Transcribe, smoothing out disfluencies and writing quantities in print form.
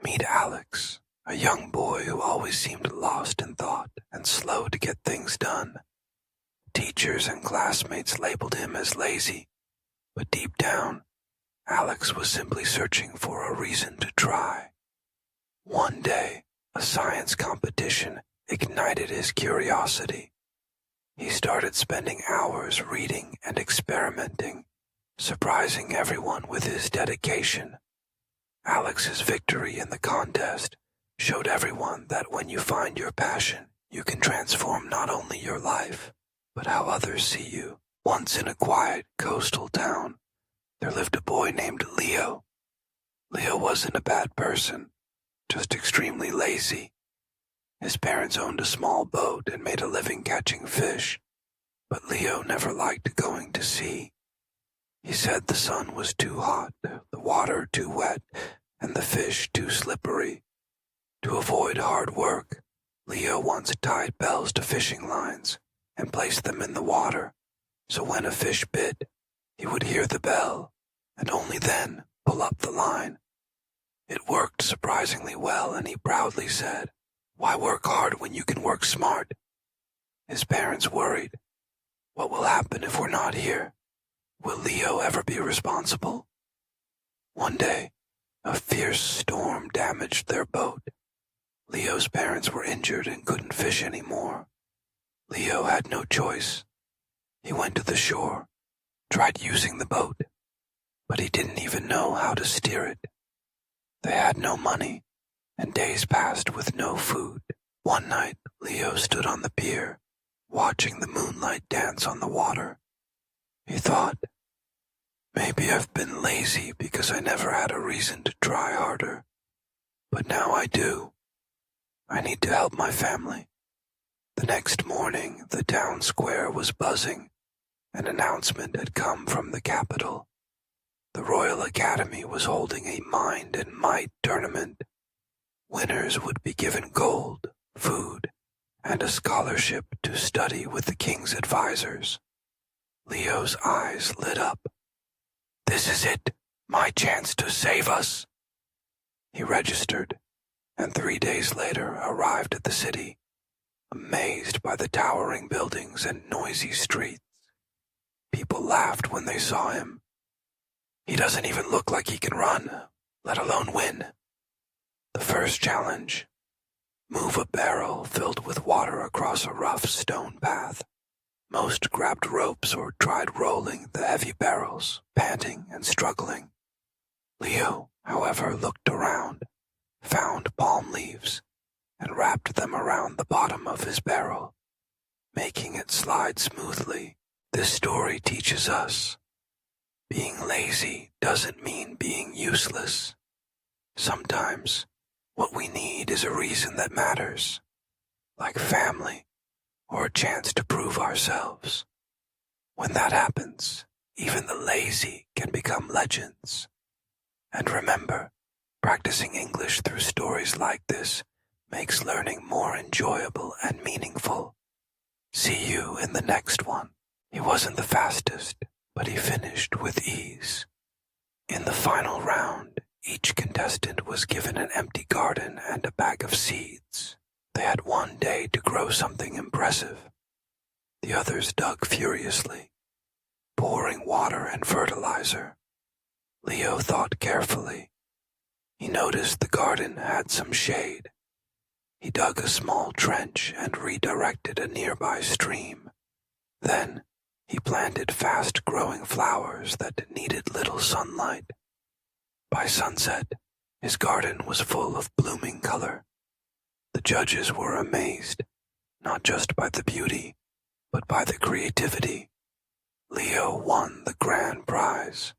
Meet Alex, a young boy who always seemed lost in thought and slow to get things done. Teachers and classmates labeled him as lazy, but deep down, Alex was simply searching for a reason to try. One day, a science competition ignited his curiosity. He started spending hours reading and experimenting, surprising everyone with his dedication. Alex's victory in the contest showed everyone that when you find your passion, you can transform not only your life, but how others see you. Once in a quiet coastal town, there lived a boy named Leo. Leo wasn't a bad person, just extremely lazy. His parents owned a small boat and made a living catching fish, but Leo never liked going to sea. He said the sun was too hot, the water too wet, and the fish too slippery. To avoid hard work, Leo once tied bells to fishing lines and placed them in the water, so when a fish bit, he would hear the bell, and only then pull up the line. It worked surprisingly well, and he proudly said, "Why work hard when you can work smart?" His parents worried. What will happen if we're not here? Will Leo ever be responsible? One day, a fierce storm damaged their boat. Leo's parents were injured and couldn't fish anymore. Leo had no choice. He went to the shore, tried using the boat, but he didn't even know how to steer it. They had no money, and days passed with no food. One night, Leo stood on the pier, watching the moonlight dance on the water. He thought, maybe I've been lazy because I never had a reason to try harder. But now I do. I need to help my family. The next morning, the town square was buzzing. An announcement had come from the capital. The Royal Academy was holding a Mind and Might tournament. Winners would be given gold, food, and a scholarship to study with the king's advisors. Leo's eyes lit up. This is it, my chance to save us. He registered, and 3 days later arrived at the city, amazed by the towering buildings and noisy streets. People laughed when they saw him. He doesn't even look like he can run, let alone win. The first challenge: move a barrel filled with water across a rough stone path. Most grabbed ropes or tried rolling the heavy barrels, panting and struggling. Leo, however, looked around, found palm leaves, and wrapped them around the bottom of his barrel, making it slide smoothly. This story teaches us, being lazy doesn't mean being useless. Sometimes, what we need is a reason that matters, like family, or a chance to prove ourselves. When that happens, even the lazy can become legends. And remember, practicing English through stories like this makes learning more enjoyable and meaningful. See you in the next one. He wasn't the fastest, but he finished with ease. In the final round, each contestant was given an empty garden and a bag of seeds. They had 1 day to grow something impressive. The others dug furiously, pouring water and fertilizer. Leo thought carefully. He noticed the garden had some shade. He dug a small trench and redirected a nearby stream. Then, he planted fast-growing flowers that needed little sunlight. By sunset, his garden was full of blooming color. The judges were amazed, not just by the beauty, but by the creativity. Leo won the grand prize.